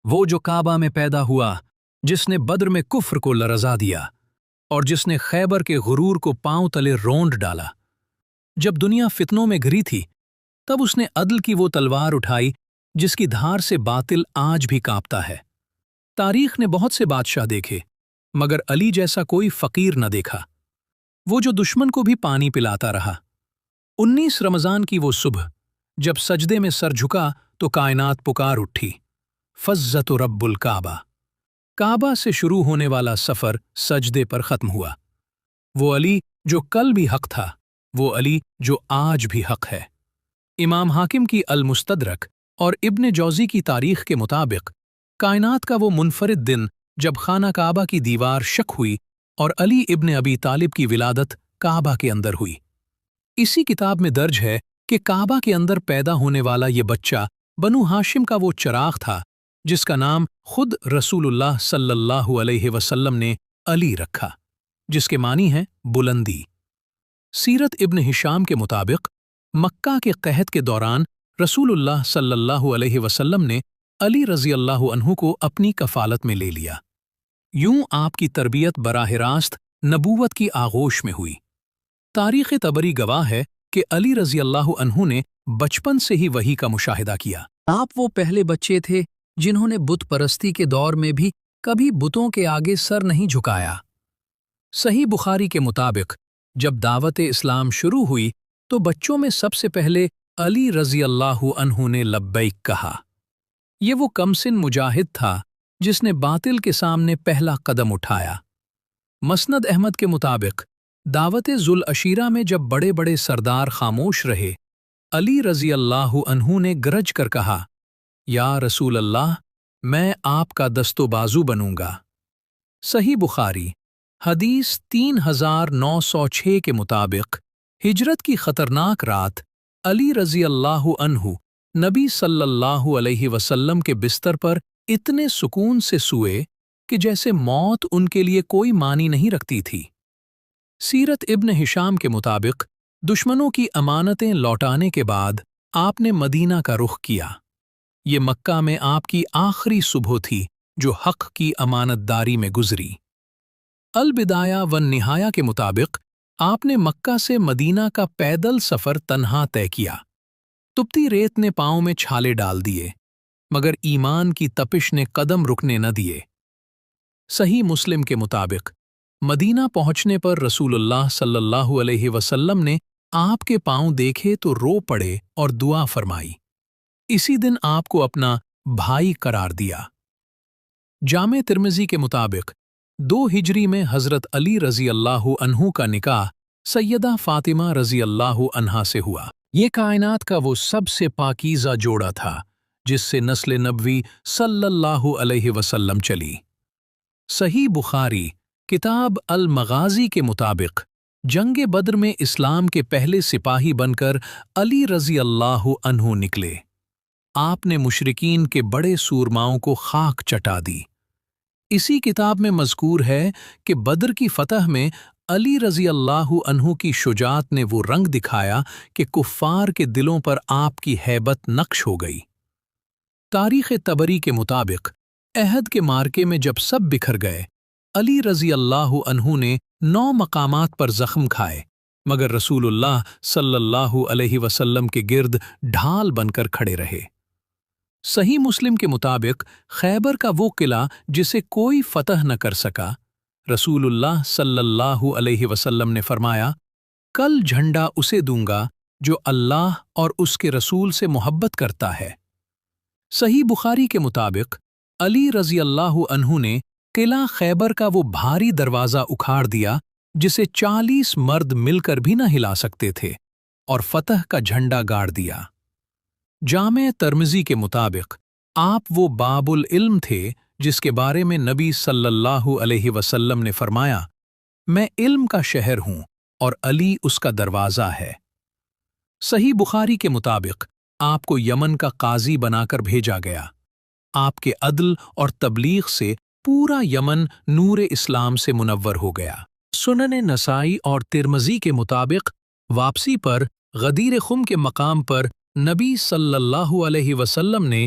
وہ جو کعبہ میں پیدا ہوا، جس نے بدر میں کفر کو لرزا دیا اور جس نے خیبر کے غرور کو پاؤں تلے رونڈ ڈالا۔ جب دنیا فتنوں میں گھری تھی، تب اس نے عدل کی وہ تلوار اٹھائی جس کی دھار سے باطل آج بھی کانپتا ہے۔ تاریخ نے بہت سے بادشاہ دیکھے، مگر علی جیسا کوئی فقیر نہ دیکھا، وہ جو دشمن کو بھی پانی پلاتا رہا۔ 19 رمضان کی وہ صبح جب سجدے میں سر جھکا تو کائنات پکار اٹھی، فزت رب الکعبہ۔ کعبہ سے شروع ہونے والا سفر سجدے پر ختم ہوا۔ وہ علی جو کل بھی حق تھا، وہ علی جو آج بھی حق ہے۔ امام حاکم کی المستدرک اور ابن جوزی کی تاریخ کے مطابق کائنات کا وہ منفرد دن جب خانہ کعبہ کی دیوار شق ہوئی اور علی ابن ابی طالب کی ولادت کعبہ کے اندر ہوئی۔ اسی کتاب میں درج ہے کہ کعبہ کے اندر پیدا ہونے والا یہ بچہ بنو ہاشم کا وہ چراغ تھا جس کا نام خود رسول اللہ صلی اللہ علیہ وسلم نے علی رکھا، جس کے معنی ہے بلندی۔ سیرت ابن ہشام کے مطابق مکہ کے قحط کے دوران رسول اللہ صلی اللہ علیہ وسلم نے علی رضی اللہ عنہ کو اپنی کفالت میں لے لیا۔ یوں آپ کی تربیت براہ راست نبوت کی آغوش میں ہوئی۔ تاریخ طبری گواہ ہے کہ علی رضی اللہ عنہ نے بچپن سے ہی وحی کا مشاہدہ کیا۔ آپ وہ پہلے بچے تھے جنہوں نے بت پرستی کے دور میں بھی کبھی بتوں کے آگے سر نہیں جھکایا۔ صحیح بخاری کے مطابق جب دعوت اسلام شروع ہوئی تو بچوں میں سب سے پہلے علی رضی اللہ عنہ نے لبیک کہا۔ یہ وہ کمسن مجاہد تھا جس نے باطل کے سامنے پہلا قدم اٹھایا۔ مسند احمد کے مطابق دعوت ذوالعشیرہ میں جب بڑے بڑے سردار خاموش رہے، علی رضی اللہ عنہ نے گرج کر کہا، یا رسول اللہ، میں آپ کا دست و بازو بنوں گا۔ صحیح بخاری حدیث 3906 کے مطابق ہجرت کی خطرناک رات علی رضی اللہ عنہ نبی صلی اللہ علیہ وسلم کے بستر پر اتنے سکون سے سوئے کہ جیسے موت ان کے لیے کوئی معنی نہیں رکھتی تھی۔ سیرت ابن ہشام کے مطابق دشمنوں کی امانتیں لوٹانے کے بعد آپ نے مدینہ کا رخ کیا۔ یہ مکہ میں آپ کی آخری صبح تھی جو حق کی امانت داری میں گزری۔ البدایہ والنہایہ کے مطابق آپ نے مکہ سے مدینہ کا پیدل سفر تنہا طے کیا۔ تپتی ریت نے پاؤں میں چھالے ڈال دیے، مگر ایمان کی تپش نے قدم رکنے نہ دیے۔ صحیح مسلم کے مطابق مدینہ پہنچنے پر رسول اللہ صلی اللہ علیہ وسلم نے آپ کے پاؤں دیکھے تو رو پڑے اور دعا فرمائی۔ اسی دن آپ کو اپنا بھائی قرار دیا۔ جامع ترمذی کے مطابق 2 ہجری میں حضرت علی رضی اللہ عنہ کا نکاح سیدہ فاطمہ رضی اللہ عنہا سے ہوا۔ یہ کائنات کا وہ سب سے پاکیزہ جوڑا تھا جس سے نسل نبوی صلی اللہ علیہ وسلم چلی۔ صحیح بخاری کتاب المغازی کے مطابق جنگ بدر میں اسلام کے پہلے سپاہی بن کر علی رضی اللہ عنہ نکلے۔ آپ نے مشرکین کے بڑے سورماؤں کو خاک چٹا دی۔ اسی کتاب میں مذکور ہے کہ بدر کی فتح میں علی رضی اللہ عنہ کی شجاعت نے وہ رنگ دکھایا کہ کفار کے دلوں پر آپ کی ہیبت نقش ہو گئی۔ تاریخ طبری کے مطابق احد کے مارکے میں جب سب بکھر گئے، علی رضی اللہ عنہ نے 9 مقامات پر زخم کھائے، مگر رسول اللہ صلی اللہ علیہ وسلم کے گرد ڈھال بن کر کھڑے رہے۔ صحیح مسلم کے مطابق خیبر کا وہ قلعہ جسے کوئی فتح نہ کر سکا، رسول اللہ صلی اللہ علیہ وسلم نے فرمایا، کل جھنڈا اسے دوں گا جو اللہ اور اس کے رسول سے محبت کرتا ہے۔ صحیح بخاری کے مطابق علی رضی اللہ عنہ نے قلعہ خیبر کا وہ بھاری دروازہ اکھاڑ دیا جسے 40 مرد مل کر بھی نہ ہلا سکتے تھے، اور فتح کا جھنڈا گاڑ دیا۔ جامع ترمذی کے مطابق آپ وہ باب العلم تھے جس کے بارے میں نبی صلی اللہ علیہ وسلم نے فرمایا، میں علم کا شہر ہوں اور علی اس کا دروازہ ہے۔ صحیح بخاری کے مطابق آپ کو یمن کا قاضی بنا کر بھیجا گیا۔ آپ کے عدل اور تبلیغ سے پورا یمن نور اسلام سے منور ہو گیا۔ سنن نسائی اور ترمذی کے مطابق واپسی پر غدیر خم کے مقام پر نبی صلی اللہ علیہ وسلم نے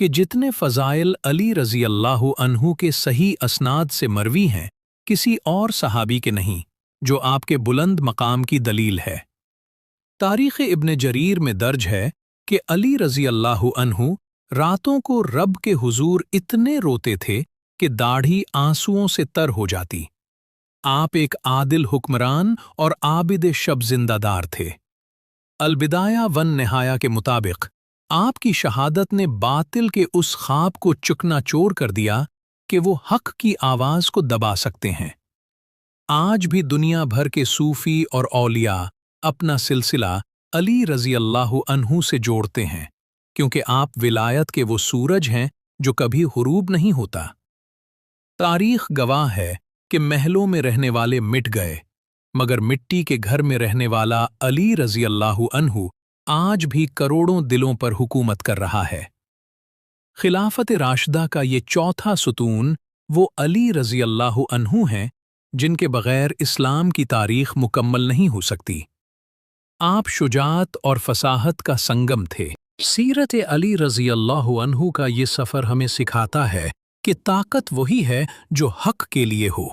کہ جتنے فضائل علی رضی اللہ عنہ کے صحیح اسناد سے مروی ہیں کسی اور صحابی کے نہیں، جو آپ کے بلند مقام کی دلیل ہے۔ تاریخ ابن جریر میں درج ہے کہ علی رضی اللہ عنہ راتوں کو رب کے حضور اتنے روتے تھے کہ داڑھی آنسوؤں سے تر ہو جاتی۔ آپ ایک عادل حکمران اور عابد شب زندہ دار تھے۔ البدایہ والنہایہ کے مطابق آپ کی شہادت نے باطل کے اس خواب کو چکنا چور کر دیا کہ وہ حق کی آواز کو دبا سکتے ہیں۔ آج بھی دنیا بھر کے صوفی اور اولیاء اپنا سلسلہ علی رضی اللہ عنہ سے جوڑتے ہیں، کیونکہ آپ ولایت کے وہ سورج ہیں جو کبھی غروب نہیں ہوتا۔ تاریخ گواہ ہے کہ محلوں میں رہنے والے مٹ گئے، مگر مٹی کے گھر میں رہنے والا علی رضی اللہ عنہ آج بھی کروڑوں دلوں پر حکومت کر رہا ہے۔ خلافت راشدہ کا یہ چوتھا ستون وہ علی رضی اللہ عنہ ہیں جن کے بغیر اسلام کی تاریخ مکمل نہیں ہو سکتی۔ آپ شجاعت اور فصاحت کا سنگم تھے۔ سیرت علی رضی اللہ عنہ کا یہ سفر ہمیں سکھاتا ہے کہ طاقت وہی ہے جو حق کے لیے ہو،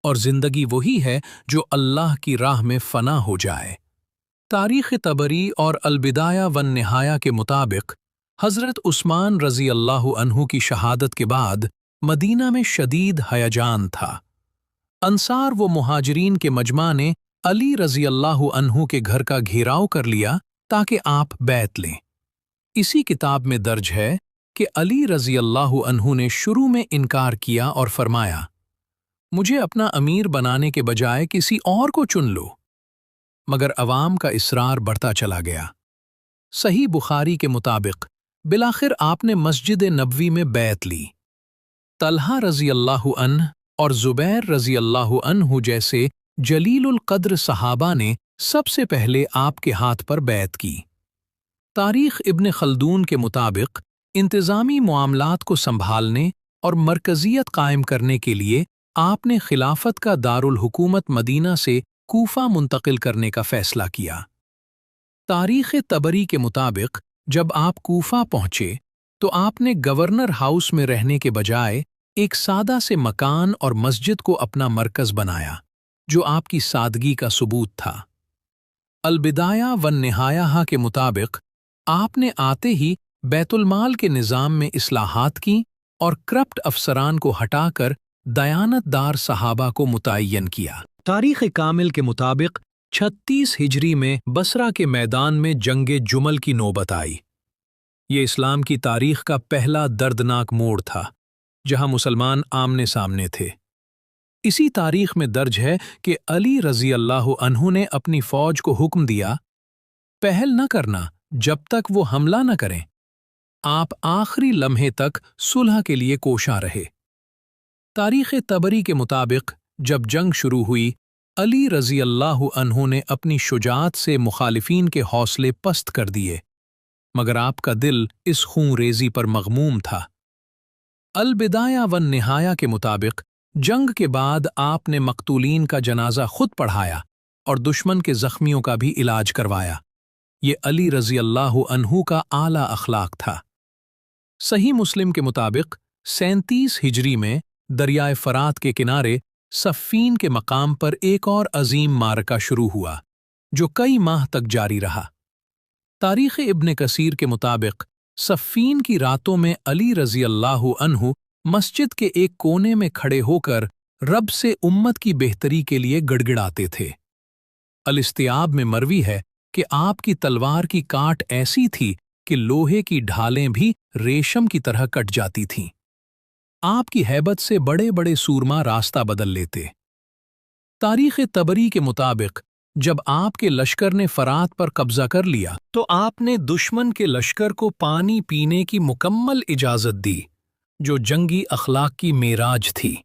اور زندگی وہی ہے جو اللہ کی راہ میں فنا ہو جائے۔ تاریخ طبری اور البدایہ والنہایہ کے مطابق حضرت عثمان رضی اللہ عنہ کی شہادت کے بعد مدینہ میں شدید ہیجان تھا۔ انصار و مہاجرین کے مجمع نے علی رضی اللہ عنہ کے گھر کا گھیراؤ کر لیا تاکہ آپ بیعت لیں۔ اسی کتاب میں درج ہے کہ علی رضی اللہ عنہ نے شروع میں انکار کیا اور فرمایا، مجھے اپنا امیر بنانے کے بجائے کسی اور کو چن لو، مگر عوام کا اصرار بڑھتا چلا گیا۔ صحیح بخاری کے مطابق بالآخر آپ نے مسجد نبوی میں بیعت لی۔ طلحہ رضی اللہ عنہ اور زبیر رضی اللہ عنہ جیسے جلیل القدر صحابہ نے سب سے پہلے آپ کے ہاتھ پر بیعت کی۔ تاریخ ابن خلدون کے مطابق انتظامی معاملات کو سنبھالنے اور مرکزیت قائم کرنے کے لیے آپ نے خلافت کا دارالحکومت مدینہ سے کوفہ منتقل کرنے کا فیصلہ کیا۔ تاریخ طبری کے مطابق جب آپ کوفہ پہنچے تو آپ نے گورنر ہاؤس میں رہنے کے بجائے ایک سادہ سے مکان اور مسجد کو اپنا مرکز بنایا، جو آپ کی سادگی کا ثبوت تھا۔ البدایہ والنہایہ کے مطابق آپ نے آتے ہی بیت المال کے نظام میں اصلاحات کیں اور کرپٹ افسران کو ہٹا کر دیانت دار صحابہ کو متعین کیا۔ تاریخ کامل کے مطابق 36 ہجری میں بصرہ کے میدان میں جنگ جمل کی نوبت آئی۔ یہ اسلام کی تاریخ کا پہلا دردناک موڑ تھا جہاں مسلمان آمنے سامنے تھے۔ اسی تاریخ میں درج ہے کہ علی رضی اللہ عنہ نے اپنی فوج کو حکم دیا، پہل نہ کرنا جب تک وہ حملہ نہ کریں۔ آپ آخری لمحے تک صلح کے لیے کوشاں رہے۔ تاریخ طبری کے مطابق جب جنگ شروع ہوئی، علی رضی اللہ عنہ نے اپنی شجاعت سے مخالفین کے حوصلے پست کر دیے، مگر آپ کا دل اس خون ریزی پر مغموم تھا۔ البدایہ والنہایہ کے مطابق جنگ کے بعد آپ نے مقتولین کا جنازہ خود پڑھایا اور دشمن کے زخمیوں کا بھی علاج کروایا۔ یہ علی رضی اللہ عنہ کا اعلیٰ اخلاق تھا۔ صحیح مسلم کے مطابق 37 ہجری میں دریائے فرات کے کنارے صفین کے مقام پر ایک اور عظیم معرکہ شروع ہوا جو کئی ماہ تک جاری رہا۔ تاریخ ابن کثیر کے مطابق صفین کی راتوں میں علی رضی اللہ عنہ مسجد کے ایک کونے میں کھڑے ہو کر رب سے امت کی بہتری کے لیے گڑگڑاتے تھے۔ الاستیاب میں مروی ہے کہ آپ کی تلوار کی کاٹ ایسی تھی کہ لوہے کی ڈھالیں بھی ریشم کی طرح کٹ جاتی تھیں۔ آپ کی ہیبت سے بڑے بڑے سورما راستہ بدل لیتے۔ تاریخ طبری کے مطابق جب آپ کے لشکر نے فرات پر قبضہ کر لیا تو آپ نے دشمن کے لشکر کو پانی پینے کی مکمل اجازت دی، جو جنگی اخلاق کی معراج تھی۔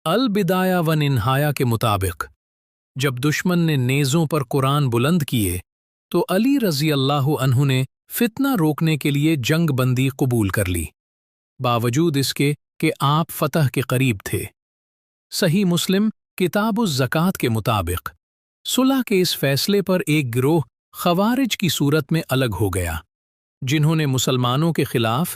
البدایہ والنہایہ کے مطابق جب دشمن نے نیزوں پر قرآن بلند کیے تو علی رضی اللہ عنہ نے فتنہ روکنے کے لیے جنگ بندی قبول کر لی، باوجود اس کے کہ آپ فتح کے قریب تھے۔ صحیح مسلم کتاب الزکوٰۃ کے مطابق صلح کے اس فیصلے پر ایک گروہ خوارج کی صورت میں الگ ہو گیا، جنہوں نے مسلمانوں کے خلاف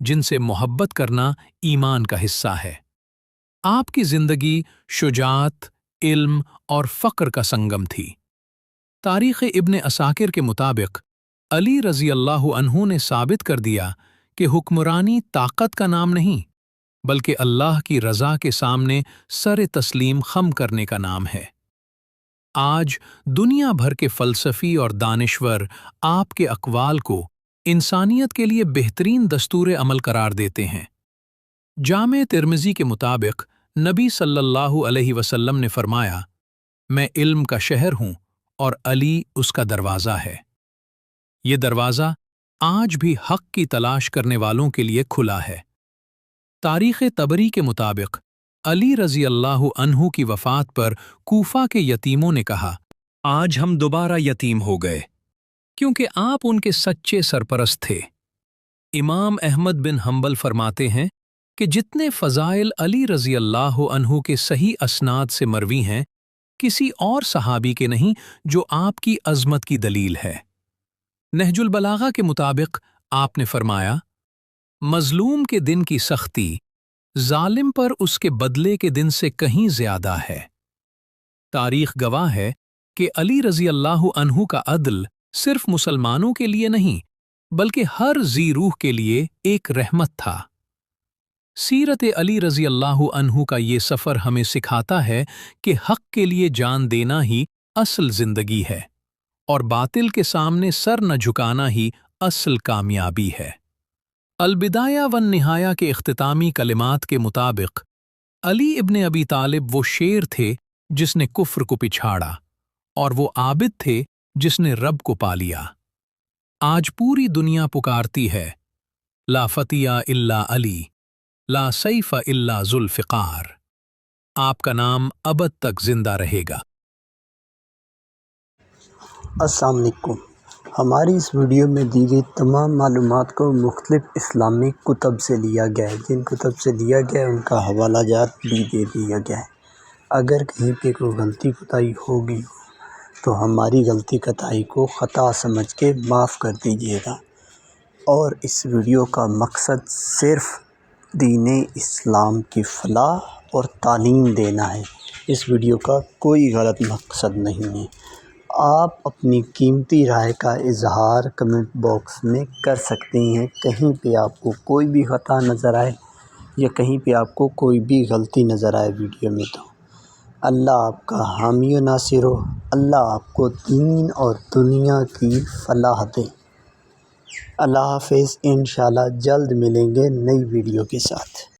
جن سے محبت کرنا ایمان کا حصہ ہے۔ آپ کی زندگی شجاعت، علم اور فقر کا سنگم تھی۔ تاریخ ابن عساکر کے مطابق علی رضی اللہ عنہ نے ثابت کر دیا کہ حکمرانی طاقت کا نام نہیں، بلکہ اللہ کی رضا کے سامنے سر تسلیم خم کرنے کا نام ہے۔ آج دنیا بھر کے فلسفی اور دانشور آپ کے اقوال کو انسانیت کے لیے بہترین دستور عمل قرار دیتے ہیں۔ جامع ترمذی کے مطابق نبی صلی اللہ علیہ وسلم نے فرمایا، میں علم کا شہر ہوں اور علی اس کا دروازہ ہے۔ یہ دروازہ آج بھی حق کی تلاش کرنے والوں کے لیے کھلا ہے۔ تاریخ طبری کے مطابق علی رضی اللہ عنہ کی وفات پر کوفہ کے یتیموں نے کہا، آج ہم دوبارہ یتیم ہو گئے، کیونکہ آپ ان کے سچے سرپرست تھے۔ امام احمد بن حنبل فرماتے ہیں کہ جتنے فضائل علی رضی اللہ عنہ کے صحیح اسناد سے مروی ہیں، کسی اور صحابی کے نہیں جو آپ کی عظمت کی دلیل ہے۔ نہج البلاغہ کے مطابق آپ نے فرمایا، مظلوم کے دن کی سختی ظالم پر اس کے بدلے کے دن سے کہیں زیادہ ہے۔ تاریخ گواہ ہے کہ علی رضی اللہ عنہ کا عدل صرف مسلمانوں کے لیے نہیں بلکہ ہر ذی روح کے لیے ایک رحمت تھا۔ سیرت علی رضی اللہ عنہ کا یہ سفر ہمیں سکھاتا ہے کہ حق کے لیے جان دینا ہی اصل زندگی ہے اور باطل کے سامنے سر نہ جھکانا ہی اصل کامیابی ہے۔ البدایہ والنہایہ کے اختتامی کلمات کے مطابق علی ابن ابی طالب وہ شیر تھے جس نے کفر کو پچھاڑا، اور وہ عابد تھے جس نے رب کو پا لیا۔ آج پوری دنیا پکارتی ہے، لا فتیہ الا علی، لا سیف الا ذوالفقار۔ آپ کا نام ابد تک زندہ رہے گا۔ السلام علیکم۔ ہماری اس ویڈیو میں دی گئی تمام معلومات کو مختلف اسلامک کتب سے لیا گیا ہے۔ جن کتب سے لیا گیا ہے ان کا حوالہ جات بھی دے دیا گیا ہے۔ اگر کہیں پہ کوئی غلطی کوتاہی ہوگی تو ہماری غلطی کوتاہی کو خطا سمجھ کے معاف کر دیجیے گا۔ اور اس ویڈیو کا مقصد صرف دین اسلام کی فلاح اور تعلیم دینا ہے۔ اس ویڈیو کا کوئی غلط مقصد نہیں ہے۔ آپ اپنی قیمتی رائے کا اظہار کمنٹ باکس میں کر سکتے ہیں۔ کہیں پہ آپ کو کوئی بھی خطا نظر آئے یا کہیں پہ آپ کو کوئی بھی غلطی نظر آئے ویڈیو میں، تو اللہ آپ کا حامی و ناصر ہو۔ اللہ آپ کو دین اور دنیا کی فلاح دے۔ اللہ حافظ۔ انشاءاللہ جلد ملیں گے نئی ویڈیو کے ساتھ۔